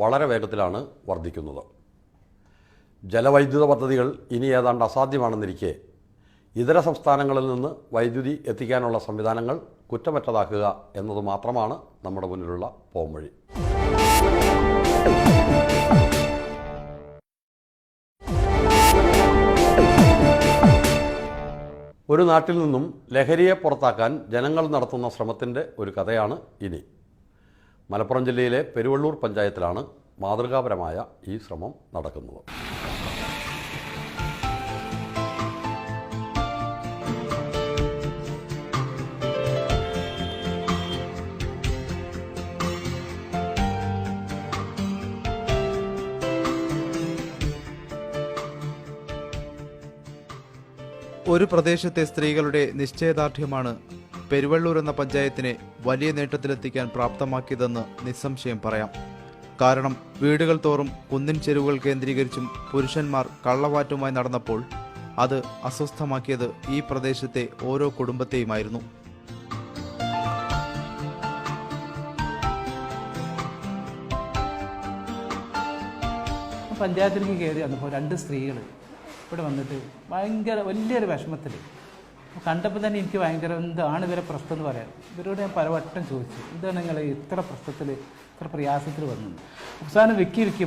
വളരെ വേഗത്തിലാണ് വർദ്ധിക്കുന്നത്. ജലവൈദ്യുത പദ്ധതികൾ ഇനി ഏതാണ്ട് അസാധ്യമാണെന്നിരിക്കെ ഇതര സംസ്ഥാനങ്ങളിൽ നിന്ന് വൈദ്യുതി എത്തിക്കാനുള്ള സംവിധാനങ്ങൾ കുറ്റമറ്റതാക്കുക എന്നത് മാത്രമാണ് നമ്മുടെ മുന്നിലുള്ള പോംവഴി. ഒരു നാട്ടിൽ നിന്നും ലഹരിയെ പുറത്താക്കാൻ ജനങ്ങൾ നടത്തുന്ന ശ്രമത്തിൻ്റെ ഒരു കഥയാണ് ഇനി. മലപ്പുറം ജില്ലയിലെ പെരുവള്ളൂർ പഞ്ചായത്തിലാണ് മാതൃകാപരമായ ഈ ശ്രമം നടക്കുന്നത്. ഒരു പ്രദേശത്തെ സ്ത്രീകളുടെ നിശ്ചയദാർഢ്യമാണ് പെരുവള്ളൂർ എന്ന പഞ്ചായത്തിനെ വലിയ നേട്ടത്തിലെത്തിക്കാൻ പ്രാപ്തമാക്കിയതെന്ന് നിസ്സംശയം പറയാം. കാരണം വീടുകൾ തോറും കുന്നിൻ ചെരുവുകൾ കേന്ദ്രീകരിച്ചും പുരുഷന്മാർ കള്ളവാറ്റുമായി നടന്നപ്പോൾ അത് അസ്വസ്ഥമാക്കിയത് ഈ പ്രദേശത്തെ ഓരോ കുടുംബത്തെയുമായിരുന്നു. പഞ്ചായത്തിലേക്ക് കയറി വന്നപ്പോൾ 2 സ്ത്രീകൾ ഇവിടെ വന്നിട്ട് ഭയങ്കര വലിയൊരു വിഷമത്തിൽ കണ്ടപ്പോൾ തന്നെ എനിക്ക് ഭയങ്കര എന്താണ് ഇവരെ പ്രശ്നം എന്ന് പറയാം. ഇവരോട് ഞാൻ പലവട്ടം ചോദിച്ചു, എന്താണ് നിങ്ങൾ ഇത്ര പ്രശ്നത്തിൽ ഇത്ര പ്രയാസത്തിൽ വന്നത്? അവസാനം വിക്കി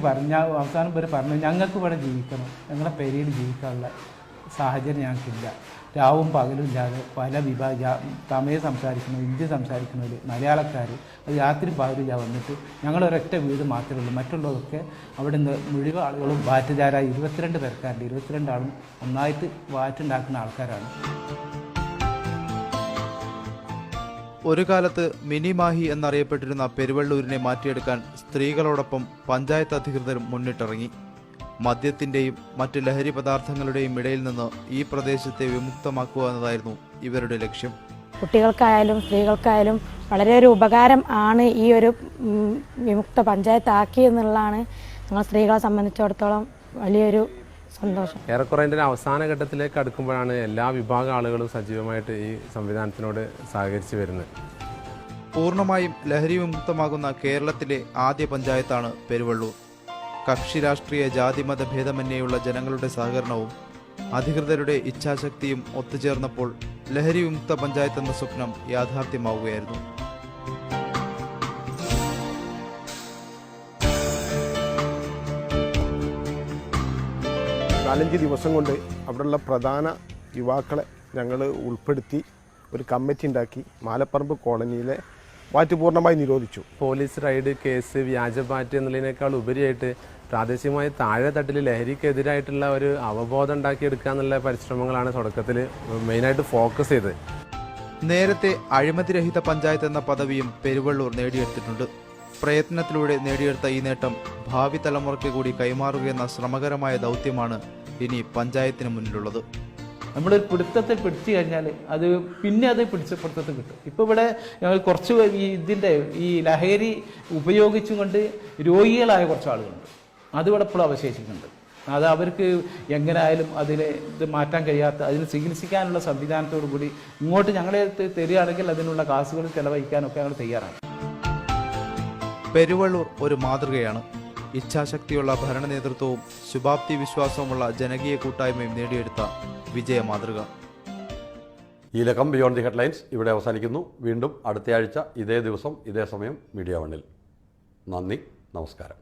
അവസാനം ഇവർ പറഞ്ഞു, ഞങ്ങൾക്ക് ഇവിടെ ജീവിക്കണം, ഞങ്ങളുടെ പെരയിൽ ജീവിക്കാനുള്ള സാഹചര്യം ഞങ്ങൾക്കില്ല. രാവും പകലും ഇല്ലാതെ പല തമിഴ് സംസാരിക്കുന്നവർ, ഹിന്ദി സംസാരിക്കുന്നവർ, മലയാളക്കാർ, അത് രാത്രി പകലില്ല വന്നിട്ട് ഞങ്ങളൊരൊറ്റ വീട് മാത്രമേ ഉള്ളൂ. മറ്റുള്ളതൊക്കെ അവിടെ നിന്ന് മുഴുവൻ ആളുകളും വാറ്റുകാരായി 22 പേർക്കാരുണ്ട്. 22 ആളും ഒന്നായിട്ട് വാറ്റുണ്ടാക്കുന്ന ആൾക്കാരാണ്. ഒരു കാലത്ത് മിനി മാഹി എന്നറിയപ്പെട്ടിരുന്ന പെരുവള്ളൂരിനെ മാറ്റിയെടുക്കാൻ സ്ത്രീകളോടൊപ്പം പഞ്ചായത്ത് അധികൃതരും മുന്നിട്ടിറങ്ങി. മദ്യത്തിൻ്റെയും മറ്റ് ലഹരി പദാർത്ഥങ്ങളുടെയും ഇടയിൽ നിന്ന് ഈ പ്രദേശത്തെ വിമുക്തമാക്കുക എന്നതായിരുന്നു ഇവരുടെ ലക്ഷ്യം. കുട്ടികൾക്കായാലും സ്ത്രീകൾക്കായാലും വളരെ ഒരു ഉപകാരം ആണ് ഈ ഒരു വിമുക്ത പഞ്ചായത്ത് ആക്കിയെന്നുള്ളതാണ് ഞങ്ങൾ സ്ത്രീകളെ സംബന്ധിച്ചിടത്തോളം വലിയൊരു സന്തോഷം. ഏറെക്കുറെ ഇതിൻ്റെ അവസാന ഘട്ടത്തിലേക്ക് അടുക്കുമ്പോഴാണ് എല്ലാ വിഭാഗം ആളുകളും സജീവമായിട്ട് ഈ സംവിധാനത്തിനോട് സഹകരിച്ചു വരുന്നത്. പൂർണ്ണമായും ലഹരി വിമുക്തമാകുന്ന കേരളത്തിലെ ആദ്യ പഞ്ചായത്താണ് പെരുവള്ളൂർ. കക്ഷി രാഷ്ട്രീയ ജാതിമത ഭേദമന്യേയുള്ള ജനങ്ങളുടെ സഹകരണവും അധികൃതരുടെ ഇച്ഛാശക്തിയും ഒത്തുചേർന്നപ്പോൾ ലഹരി വിമുക്ത പഞ്ചായത്ത് എന്ന സ്വപ്നം യാഥാർത്ഥ്യമാവുകയായിരുന്നു. നാലഞ്ച് ദിവസം കൊണ്ട് അവിടെയുള്ള പ്രധാന യുവാക്കളെ ഞങ്ങൾ ഉൾപ്പെടുത്തി ഒരു കമ്മിറ്റി ഉണ്ടാക്കി മാലപ്പറമ്പ് കോളനിയിലെ വാറ്റ് പൂർണ്ണമായി നിരോധിച്ചു. പോലീസ് റൈഡ് കേസ്, വ്യാജ പാറ്റ് എന്നുള്ളതിനേക്കാൾ ഉപരിയായിട്ട് പ്രാദേശികമായി താഴെ തട്ടിൽ ലഹരിക്കെതിരായിട്ടുള്ള ഒരു അവബോധം ഉണ്ടാക്കിയെടുക്കുക എന്നുള്ള പരിശ്രമങ്ങളാണ് തുടക്കത്തിൽ മെയിനായിട്ട് ഫോക്കസ് ചെയ്തത്. നേരത്തെ അഴിമതിരഹിത പഞ്ചായത്ത് എന്ന പദവിയും പെരുവള്ളൂർ നേടിയെടുത്തിട്ടുണ്ട്. പ്രയത്നത്തിലൂടെ നേടിയെടുത്ത ഈ നേട്ടം ഭാവി തലമുറയ്ക്ക് കൂടി കൈമാറുകയെന്ന ശ്രമകരമായ ദൗത്യമാണ് ഇനി പഞ്ചായത്തിന് മുന്നിലുള്ളത്. നമ്മളൊരു പിടുത്തത്തിൽ പിടിച്ചു കഴിഞ്ഞാൽ അത് പിന്നെ അത് പിടുത്തത്തിൽ കിട്ടും. ഇപ്പോൾ ഇവിടെ ഞങ്ങൾ കുറച്ച് ഈ ലഹരി ഉപയോഗിച്ചും കൊണ്ട് രോഗികളായ കുറച്ച് ആളുകളുണ്ട്. അതിവിടെ ഇപ്പോഴും അവശേഷിക്കുന്നുണ്ട്. അത് അവർക്ക് എങ്ങനെയായാലും ഇത് മാറ്റാൻ കഴിയാത്ത, അതിന് ചികിത്സിക്കാനുള്ള സംവിധാനത്തോടു കൂടി ഇങ്ങോട്ട് ഞങ്ങളെ തരികയാണെങ്കിൽ അതിനുള്ള കാശുകൾ ചെലവഴിക്കാനൊക്കെ ഞങ്ങൾ തയ്യാറാണ്. പെരുവള്ളൂർ ഒരു മാതൃകയാണ്. ഇച്ഛാശക്തിയുള്ള ഭരണ നേതൃത്വവും ശുഭാപ്തി വിശ്വാസവുമുള്ള ജനകീയ കൂട്ടായ്മയും നേടിയെടുത്ത വിജയ മാതൃക. ഈ ലക്കം ബിയോണ്ട് ദി ഹെഡ്ലൈൻസ് ഇവിടെ അവസാനിക്കുന്നു. വീണ്ടും അടുത്തയാഴ്ച ഇതേ ദിവസം ഇതേ സമയം മീഡിയ 1-ൽ. നന്ദി, നമസ്കാരം.